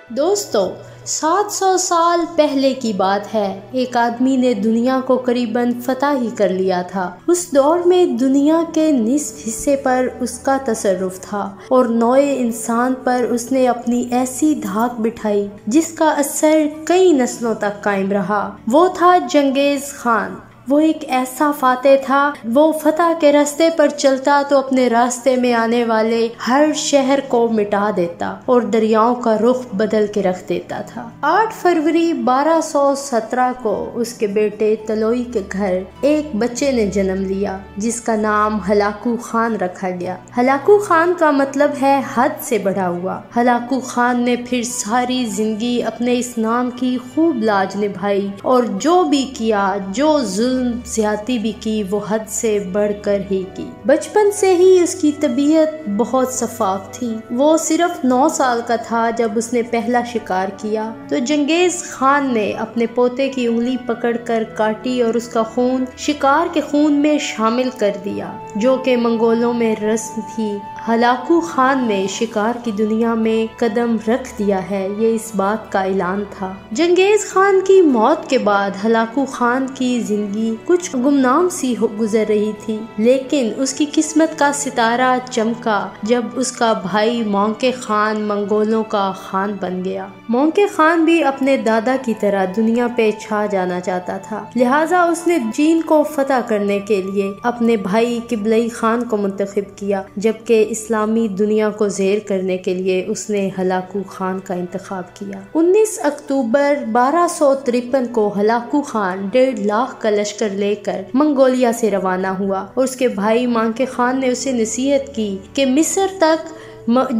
دوستو، 700 سال پہلے کی بات ہے، ایک آدمی نے دنیا کو قریباً فتح ہی کر لیا تھا۔ اس دور میں دنیا کے نصف حصے پر اس کا تصرف تھا اور نوع انسان پر اس نے اپنی ایسی دھاک بٹھائی جس کا اثر کئی نسلوں تک قائم رہا۔ وہ تھا چنگیز خان۔ وہ ایک ایسا فاتح تھا، وہ فتح کے راستے پر چلتا تو اپنے راستے میں آنے والے ہر شہر کو مٹا دیتا اور دریاؤں کا رخ بدل کے رکھ دیتا تھا۔ 8 فروری 1217 کو اس کے بیٹے طلوئی کے گھر ایک بچے نے جنم لیا جس کا نام ہلاکو خان رکھا گیا۔ ہلاکو خان کا مطلب ہے حد سے بڑھا ہوا۔ ہلاکو خان نے پھر ساری زندگی اپنے اس نام کی خوب لاج نبھائی اور جو بھی کیا، جو ظلم زیادتی بھی کی، وہ حد سے بڑھ کر ہی کی۔ بچپن سے ہی اس کی طبیعت بہت شفاف تھی۔ وہ صرف 9 سال کا تھا جب اس نے پہلا شکار کیا تو چنگیز خان نے اپنے پوتے کی انگلی پکڑ کر کاٹی اور اس کا خون شکار کے خون میں شامل کر دیا، جو کہ منگولوں میں رسم تھی۔ ہلاکو خان نے شکار کی دنیا میں قدم رکھ دیا ہے، یہ اس بات کا اعلان تھا۔ چنگیز خان کی موت کے بعد ہلاکو خان کی زندگی کچھ گمنام سی گزر رہی تھی، لیکن اس کی قسمت کا ستارہ چمکا جب اس کا بھائی مونکے خان منگولوں کا خان بن گیا۔ مونکے خان بھی اپنے دادا کی طرح دنیا پہ چھا جانا چاہتا تھا، لہٰذا اس نے چین کو فتح کرنے کے لیے اپنے بھائی قبلئی خان کو منتخب کیا، جبکہ اسلامی دنیا کو زیر کرنے کے لیے اس نے ہلاکو خان کا انتخاب کیا۔ 19 اکتوبر 1253 کو ہلاکو خان 1.5 لاکھ کا لشکر لے کر منگولیا سے روانہ ہوا اور اس کے بھائی مانکے خان نے اسے نصیحت کی کہ مصر تک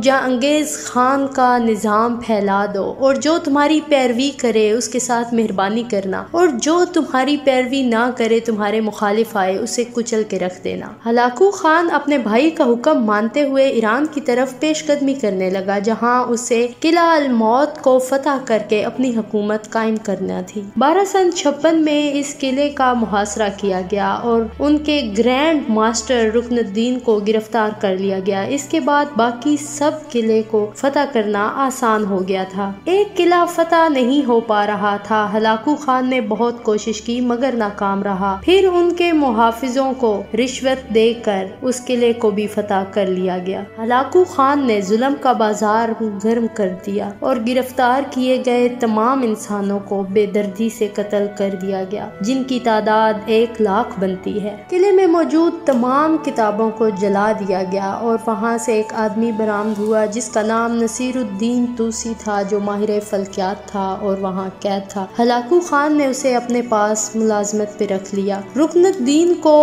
چنگیز خان کا نظام پھیلا دو اور جو تمہاری پیروی کرے اس کے ساتھ مہربانی کرنا، اور جو تمہاری پیروی نہ کرے، تمہارے مخالف آئے، اسے کچل کے رکھ دینا۔ ہلاکو خان اپنے بھائی کا حکم مانتے ہوئے ایران کی طرف پیش قدمی کرنے لگا، جہاں اسے قلعہ الموت کو فتح کر کے اپنی حکومت قائم کرنا تھی۔ 1256 میں اس قلعے کا محاصرہ کیا گیا اور ان کے گرینڈ ماسٹر رکن الدین کو گرفتار کر لیا گیا۔ اس کے بعد باقی سب قلعے کو فتح کرنا آسان ہو گیا تھا۔ ایک قلعہ فتح نہیں ہو پا رہا تھا۔ ہلاکو خان نے بہت کوشش کی مگر ناکام رہا۔ پھر ان کے محافظوں کو رشوت دے کر اس قلعے کو بھی فتح کر لیا گیا۔ ہلاکو خان نے ظلم کا بازار گرم کر دیا اور گرفتار کیے گئے تمام انسانوں کو بے دردی سے قتل کر دیا گیا، جن کی تعداد 1 لاکھ بنتی ہے۔ قلعے میں موجود تمام کتابوں کو جلا دیا گیا اور وہاں سے ایک آدمی برآمد ہوا جس کا نام نصیر الدین توسی تھا، جو ماہر فلکیات تھا اور وہاں قید تھا۔ ہلاکو خان نے اسے اپنے پاس ملازمت پہ رکھ لیا۔ رکن الدین کو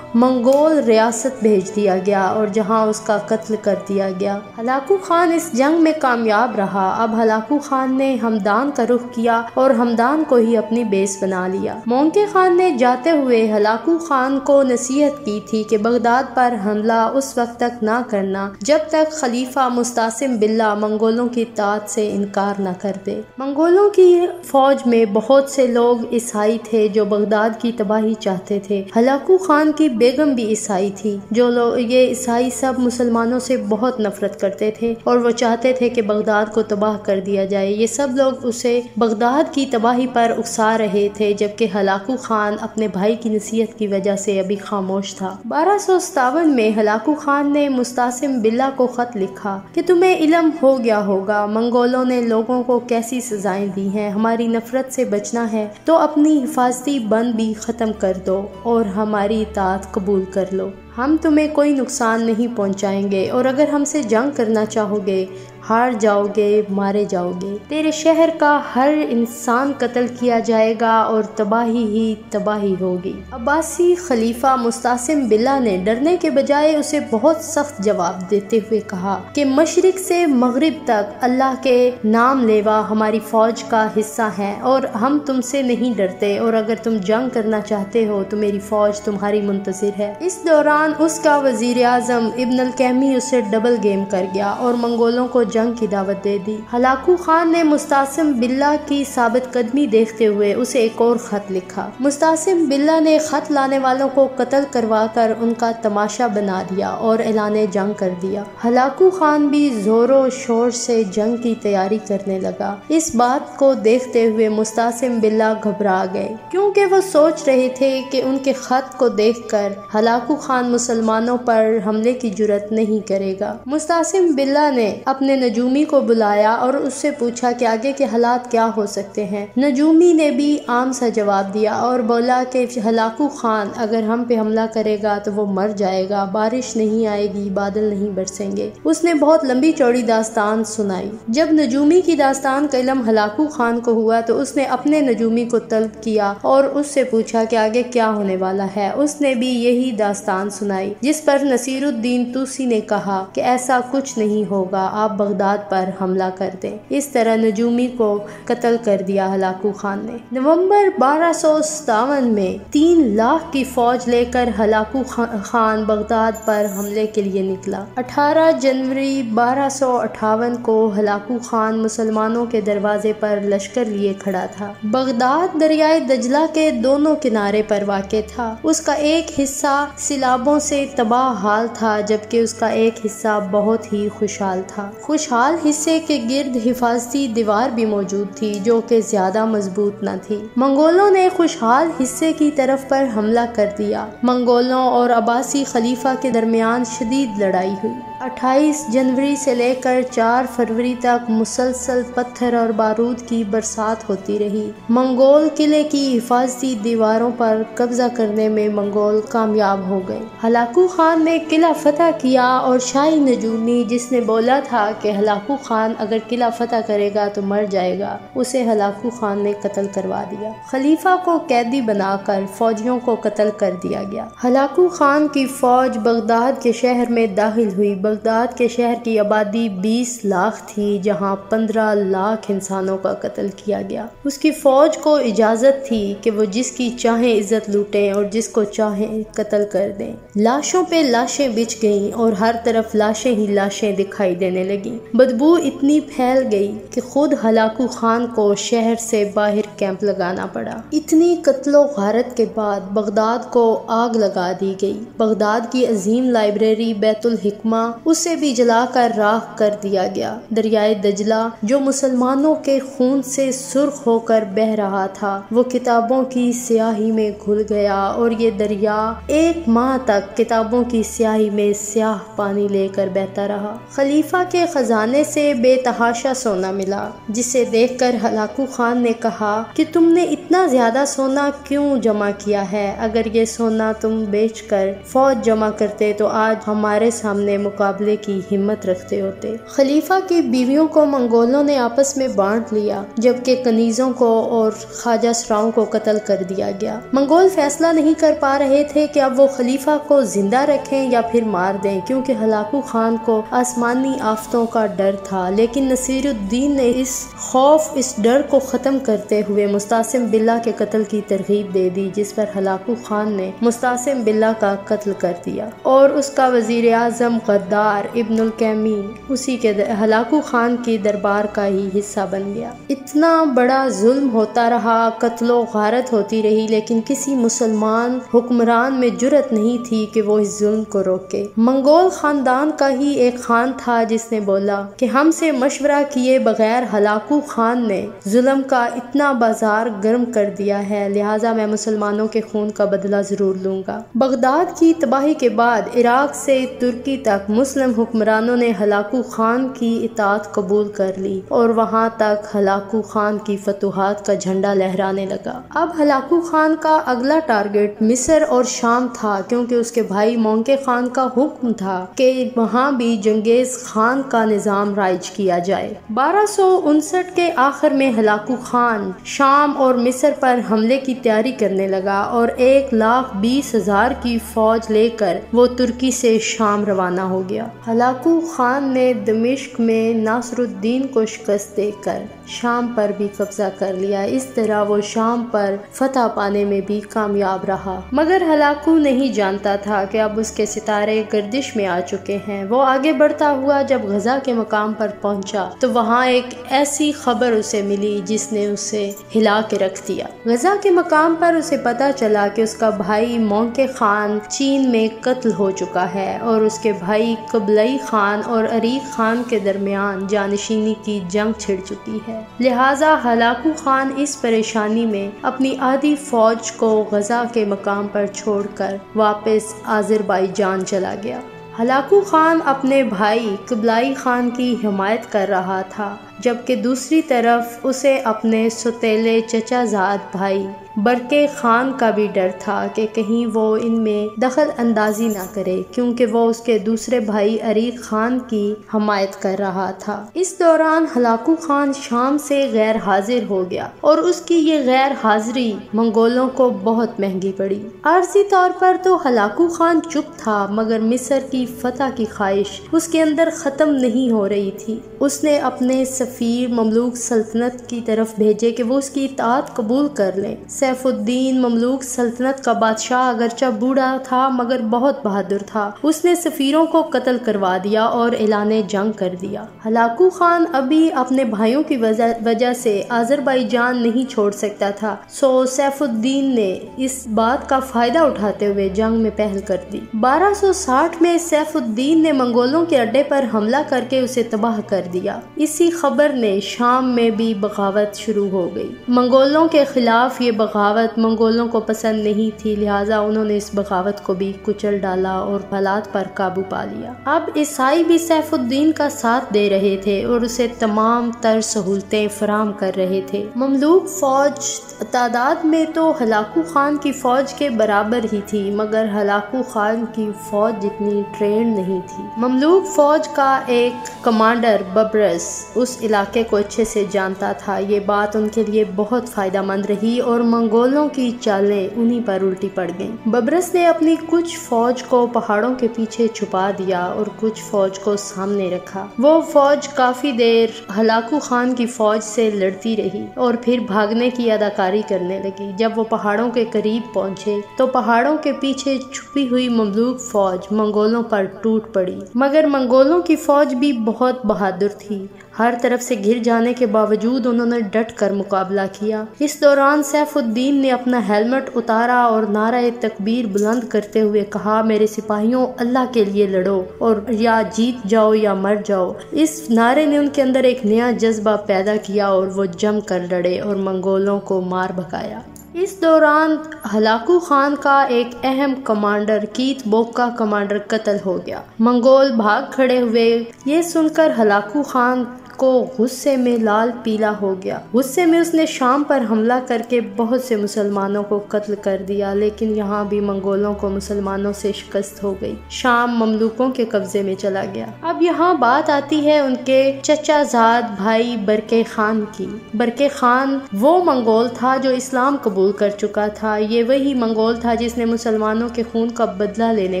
منگول ریاست بھیج دیا گیا اور جہاں اس کا قتل کر دیا گیا۔ ہلاکو خان اس جنگ میں کامیاب رہا۔ اب ہلاکو خان نے ہمدان کا رخ کیا اور ہمدان کو ہی اپنی بیس بنا لیا۔ مونکے خان نے جاتے ہوئے ہلاکو خان کو نصیحت کی تھی کہ بغداد پر حملہ اس وقت تک نہ کرنا جب تک خلیفہ مستعصم باللہ منگولوں کی اطاعت سے انکار نہ کر دے۔ منگولوں کی فوج میں بہت سے لوگ عیسائی تھے جو بغداد کی تباہی چاہتے تھے۔ ہلاکو خان کی بیگم بھی عیسائی تھی۔ یہ عیسائی سب مسلمانوں سے بہت نفرت کرتے تھے اور وہ چاہتے تھے کہ بغداد کو تباہ کر دیا جائے۔ یہ سب لوگ اسے بغداد کی تباہی پر اکسا رہے تھے، جبکہ ہلاکو خان اپنے بھائی کی نصیحت کی وجہ سے ابھی خاموش تھا۔ 1257 میں ہلاکو خان نے مستعصم باللہ کو خط لکھا کہ تمہیں علم ہو گیا ہوگا منگولوں نے لوگوں کو کیسی سزائیں دی ہیں۔ ہماری نفرت سے بچنا ہے تو اپنی حفاظتی بند بھی ختم کر دو اور ہماری اطاعت قبول کر لو۔ ہم تمہیں کوئی نقصان نہیں پہنچائیں گے اور اگر ہم سے جنگ کرنا چاہو گے ہار جاؤ گے، مارے جاؤ گے۔ تیرے شہر کا ہر انسان قتل کیا جائے گا اور تباہی ہی تباہی ہوگی۔ عباسی خلیفہ مستعصم باللہ نے ڈرنے کے بجائے اسے بہت سخت جواب دیتے ہوئے کہا کہ مشرق سے مغرب تک اللہ کے نام لیوا ہماری فوج کا حصہ ہیں اور ہم تم سے نہیں ڈرتے، اور اگر تم جنگ کرنا چاہتے ہو تو میری فوج تمہاری منتظر ہے۔ اس دوران اس کا وزیر اعظم ابن الکیمی اسے ڈبل گیم کر گیا اور منگولوں کو جنگ کی دعوت دے دی۔ ہلاکو خان نے مستعصم باللہ کی ثابت قدمی دیکھتے ہوئے اسے ایک اور خط لکھا۔ مستعصم باللہ نے خط لانے والوں کو قتل کروا کر ان کا تماشا بنا دیا اور اعلان جنگ کر دیا۔ ہلاکو خان بھی زور و شور سے جنگ کی تیاری کرنے لگا۔ اس بات کو دیکھتے ہوئے مستعصم باللہ گھبرا گئے، کیونکہ وہ سوچ رہے تھے کہ ان کے خط کو دیکھ کر ہلاکو خان مسلمانوں پر حملے کی جرأت نہیں کرے گا۔ مستعصم باللہ نے اپنے نجومی کو بلایا اور اس سے پوچھا کہ آگے کے حالات کیا ہو سکتے ہیں۔ نجومی نے بھی عام سا جواب دیا اور بولا کہ ہلاکو خان اگر ہم پہ حملہ کرے گا تو وہ مر جائے گا، بارش نہیں آئے گی، بادل نہیں برسیں گے۔ اس نے بہت لمبی چوڑی داستان سنائی۔ جب نجومی کی داستان کا علم ہلاکو خان کو ہوا تو اس نے اپنے نجومی کو طلب کیا اور اس سے پوچھا کہ آگے کیا ہونے والا ہے۔ اس نے بھی یہی داستان سنائی، جس پر نصیر الدین توسی نے کہا کہ ایسا کچھ نہیں ہوگا، آپ بغداد پر حملہ کر دیں۔ اس طرح نجومی کو قتل کر دیا ہلاکو خان نے۔ نومبر 1257 میں 3 لاکھ کی فوج لے کر ہلاکو خان بغداد پر حملے کے لیے نکلا۔ 18 جنوری 1258 کو ہلاکو خان مسلمانوں کے دروازے پر لشکر لیے کھڑا تھا۔ بغداد دریائے دجلہ کے دونوں کنارے پر واقع تھا۔ اس کا ایک حصہ سیلابوں سے تباہ حال تھا، جبکہ اس کا ایک حصہ بہت ہی خوشحال تھا۔ خوشحال حصے کے گرد حفاظتی دیوار بھی موجود تھی، جو کہ زیادہ مضبوط نہ تھی۔ منگولوں نے خوشحال حصے کی طرف پر حملہ کر دیا۔ منگولوں اور عباسی خلیفہ کے درمیان شدید لڑائی ہوئی۔ 28 جنوری سے لے کر 4 فروری تک مسلسل پتھر اور بارود کی برسات ہوتی رہی۔ منگول قلعے کی حفاظتی دیواروں پر قبضہ کرنے میں منگول کامیاب ہو گئے۔ ہلاکو خان نے قلعہ فتح کیا اور شاہی نجومی، جس نے بولا تھا کہ ہلاکو خان اگر قلعہ فتح کرے گا تو مر جائے گا، اسے ہلاکو خان نے قتل کروا دیا۔ خلیفہ کو قیدی بنا کر فوجیوں کو قتل کر دیا گیا۔ ہلاکو خان کی فوج بغداد کے شہر میں داخل ہوئی۔ بغداد کے شہر کی آبادی 20 لاکھ تھی، جہاں 15 لاکھ انسانوں کا قتل کیا گیا۔ اس کی فوج کو اجازت تھی کہ وہ جس کی چاہیں عزت لوٹیں اور جس کو چاہیں قتل کر دیں۔ لاشوں پہ لاشیں بچھ گئیں اور ہر طرف لاشیں ہی لاشیں دکھائی دینے لگیں۔ بدبو اتنی پھیل گئی کہ خود ہلاکو خان کو شہر سے باہر کیمپ لگانا پڑا۔ اتنی قتل و غارت کے بعد بغداد کو آگ لگا دی گئی۔ بغداد کی عظیم لائبریری بیت الحکمہ، اسے بھی جلا کر راکھ کر دیا گیا۔ دریائے دجلہ جو مسلمانوں کے خون سے سرخ ہو کر بہہ رہا تھا، وہ کتابوں کی سیاہی میں گھل گیا اور یہ دریا 1 ماہ تک کتابوں کی سیاہی میں سیاہ پانی لے کر بہتا رہا۔ خلیفہ کے خزانے سے بے تحاشا سونا ملا، جسے دیکھ کر ہلاکو خان نے کہا کہ تم نے اتنا زیادہ سونا کیوں جمع کیا ہے؟ اگر یہ سونا تم بیچ کر فوج جمع کرتے تو آج ہمارے سامنے مقابلے کی ہمت رکھتے ہوتے۔ خلیفہ کی بیویوں کو منگولوں نے آپس میں بانٹ لیا، جبکہ کنیزوں کو اور خواجہ سراؤں کو قتل کر دیا گیا۔ منگول فیصلہ نہیں کر پا رہے تھے کہ اب وہ خلیفہ کو زندہ رکھیں یا پھر مار دیں، کیونکہ ہلاکو خان کو آسمانی آفتوں کا ڈر تھا۔ لیکن نصیر الدین نے اس خوف، اس ڈر کو ختم کرتے ہوئے مستعصم باللہ کے قتل کی ترغیب دے دی، جس پر ہلاکو خان نے مستعصم باللہ کا قتل کر دیا اور اس کا وزیر اعظم غدار ابن الکیمی اسی کے ہلاکو خان کی دربار کا ہی حصہ بن گیا۔ اتنا بڑا ظلم ہوتا رہا، قتل و غارت ہوتی رہی، لیکن کسی مسلمان حکمران میں جرأت نہیں تھی کہ وہ اس ظلم کو روکے۔ منگول خاندان کا ہی ایک خان تھا جس نے بولا کہ ہم سے مشورہ کیے بغیر ہلاکو خان نے ظلم کا اتنا بازار گرم کر دیا ہے، لہٰذا میں مسلمانوں کے خون کا بدلہ ضرور لوں گا۔ بغداد کی تباہی کے بعد عراق سے ترکی تک مسلم حکمرانوں نے ہلاکو خان کی اطاعت قبول کر لی اور وہاں تک ہلاکو خان کی فتوحات کا جھنڈا لہرانے لگا۔ اب ہلاکو خان کا اگلا ٹارگٹ مصر اور شام تھا، کیونکہ اس کے بھائی مونکے خان کا حکم تھا کہ وہاں بھی چنگیز خان کا نظام رائج کیا جائے۔ 1259 کے آخر میں ہلاکو خان شام اور مصر پر حملے کی تیاری کرنے لگا اور 1,20,000 کی فوج لے کر وہ ترکی سے شام روانہ ہو گیا۔ ہلاکو خان نے دمشق میں ناصر الدین کو شکست دے کر شام پر بھی قبضہ کر لیا۔ اس طرح وہ شام پر فتح پانے میں بھی کامیاب رہا، مگر ہلاکو نہیں جانتا تھا کہ اب اس کے ستارے گردش میں آ چکے ہیں۔ وہ آگے بڑھتا ہوا جب غزہ کے مقام پر پہنچا تو وہاں ایک ایسی خبر اسے ملی جس نے اسے ہلا کے رکھ دیا۔ غزہ کے مقام پر اسے پتا چلا کہ اس کا بھائی مونکے خان چین میں قتل ہو چکا ہے اور اس کے بھائی قبلئی خان اور عریق خان کے درمیان جانشینی کی جنگ چھڑ چکی ہے۔ لہٰذا ہلاکو خان اس پریشانی میں اپنی آدھی فوج کو غزہ کے مقام پر چھوڑ کر واپس آذربائیجان چلا گیا۔ ہلاکو خان اپنے بھائی قبلائی خان کی حمایت کر رہا تھا، جبکہ دوسری طرف اسے اپنے سوتیلے چچا زاد بھائی برکے خان کا بھی ڈر تھا کہ کہیں وہ ان میں دخل اندازی نہ کرے، کیونکہ وہ اس کے دوسرے بھائی عریق خان کی حمایت کر رہا تھا۔ اس دوران ہلاکو خان شام سے غیر حاضر ہو گیا اور اس کی یہ غیر حاضری منگولوں کو بہت مہنگی پڑی۔ عارضی طور پر تو ہلاکو خان چپ تھا، مگر مصر کی فتح کی خواہش اس کے اندر ختم نہیں ہو رہی تھی۔ اس نے اپنے سفیر مملوک سلطنت کی طرف بھیجے کہ وہ اس کی اطاعت قبول کر لیں۔ سیف الدین مملوک سلطنت کا بادشاہ اگرچہ بوڑھا تھا مگر بہت بہادر تھا۔ اس نے سفیروں کو قتل کروا دیا اور اعلان جنگ کر دیا۔ ہلاکو خان ابھی اپنے بھائیوں کی وجہ سے آذربائیجان نہیں چھوڑ سکتا تھا، سو سیف الدین نے اس بات کا فائدہ اٹھاتے ہوئے جنگ میں پہل کر دی۔ 1260 میں سیف الدین نے منگولوں کے اڈے پر حملہ کر کے اسے تباہ کر دیا۔ اسی خبر نے شام میں بھی بغاوت شروع ہو گئی۔ منگولوں کے خلاف یہ بغاوت منگولوں کو پسند نہیں تھی، لہٰذا انہوں نے اس بغاوت کو بھی کچل ڈالا اور حالات پر قابو پا لیا۔ اب عیسائی بھی سیف الدین کا ساتھ دے رہے تھے اور اسے تمام تر سہولتیں فراہم کر رہے تھے۔ مملوک فوج تعداد میں تو ہلاکو خان کی فوج کے برابر ہی تھی، مگر ہلاکو خان کی فوج جتنی ٹرینڈ نہیں تھی۔ مملوک فوج کا ایک کمانڈر ببرس اس علاقے کو اچھے سے جانتا تھا۔ یہ بات ان کے لیے بہت فائدہ مند رہی اور منگولوں کی چالیں انہی پر الٹی پڑ گئیں۔ ببرس نے اپنی کچھ فوج کو پہاڑوں کے پیچھے چھپا دیا اور کچھ فوج کو سامنے رکھا۔ وہ فوج کافی دیر ہلاکو خان کی فوج سے لڑتی رہی اور پھر بھاگنے کی اداکاری کرنے لگی۔ جب وہ پہاڑوں کے قریب پہنچے تو پہاڑوں کے پیچھے چھپی ہوئی مملوک فوج منگولوں پر ٹوٹ پڑی، مگر منگولوں کی فوج بھی بہت بہادر تھی۔ ہر طرف سے گھر جانے کے باوجود انہوں نے ڈٹ کر مقابلہ کیا۔ اس دوران سیف الدین نے اپنا ہیلمٹ اتارا اور نعرہ تکبیر بلند کرتے ہوئے کہا، میرے سپاہیوں، اللہ کے لیے لڑو اور یا جیت جاؤ یا مر جاؤ۔ اس نعرے نے ان کے اندر ایک نیا جذبہ پیدا کیا اور وہ جم کر لڑے اور منگولوں کو مار بھگایا۔ اس دوران ہلاکو خان کا ایک اہم کمانڈر کیت بوک کا کمانڈر قتل ہو گیا۔ منگول بھاگ کھڑے ہوئے۔ یہ سن کر ہلاکو خان کو غصے میں لال پیلا ہو گیا۔ غصے میں اس نے شام پر حملہ کر کے بہت سے مسلمانوں کو قتل کر دیا، لیکن یہاں بھی منگولوں کو مسلمانوں سے شکست ہو گئی۔ شام مملوکوں کے قبضے میں چلا گیا۔ اب یہاں بات آتی ہے ان کے چچا زاد بھائی برکے خان کی۔ برکے خان وہ منگول تھا جو اسلام قبول کر چکا تھا۔ یہ وہی منگول تھا جس نے مسلمانوں کے خون کا بدلہ لینے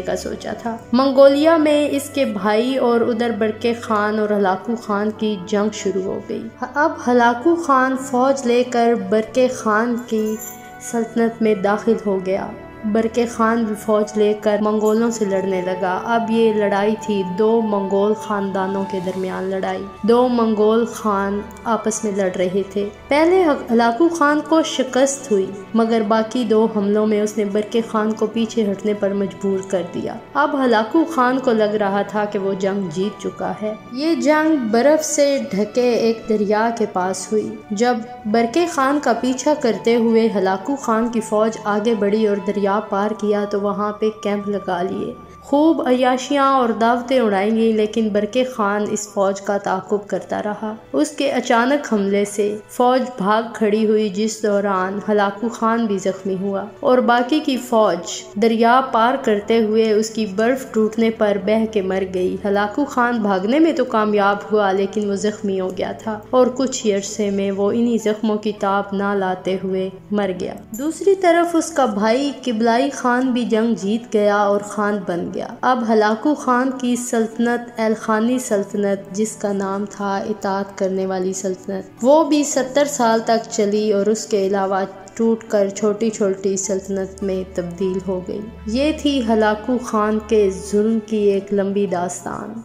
کا سوچا تھا۔ منگولیا میں اس کے بھائی اور ادھر برکے خان اور ہلاکو خان کی جنگ شروع ہو گئی۔ اب ہلاکو خان فوج لے کر برکے خان کی سلطنت میں داخل ہو گیا۔ برکے خان بھی فوج لے کر منگولوں سے لڑنے لگا۔ اب یہ لڑائی تھی دو منگول خاندانوں کے درمیان لڑائی۔ دو منگول خان آپس میں لڑ رہے تھے۔ پہلے ہلاکو خان کو شکست ہوئی، مگر باقی دو حملوں میں اس نے برکے خان کو پیچھے ہٹنے پر مجبور کر دیا۔ اب ہلاکو خان کو لگ رہا تھا کہ وہ جنگ جیت چکا ہے۔ یہ جنگ برف سے ڈھکے ایک دریا کے پاس ہوئی۔ جب برکے خان کا پیچھا کرتے ہوئے ہلاکو خان کی فوج آگے بڑھی اور دریا پار کیا تو وہاں پہ کیمپ لگا لیے۔ خوب عیاشیاں اور دعوتیں اڑائیں گی، لیکن برکے خان اس فوج کا تعاقب کرتا رہا۔ اس کے اچانک حملے سے فوج بھاگ کھڑی ہوئی، جس دوران ہلاکو خان بھی زخمی ہوا اور باقی کی فوج دریا پار کرتے ہوئے اس کی برف ٹوٹنے پر بہہ کے مر گئی۔ ہلاکو خان بھاگنے میں تو کامیاب ہوا، لیکن وہ زخمی ہو گیا تھا اور کچھ ہی عرصے میں وہ انہی زخموں کی تاب نہ لاتے ہوئے مر گیا۔ دوسری طرف اس کا بھائی قبلائی خان بھی جنگ جیت گیا اور خان بن گیا۔ اب ہلاکو خان کی سلطنت ایلخانی سلطنت، جس کا نام تھا اطاعت کرنے والی سلطنت، وہ بھی 70 سال تک چلی اور اس کے علاوہ ٹوٹ کر چھوٹی چھوٹی سلطنت میں تبدیل ہو گئی۔ یہ تھی ہلاکو خان کے ظلم کی ایک لمبی داستان۔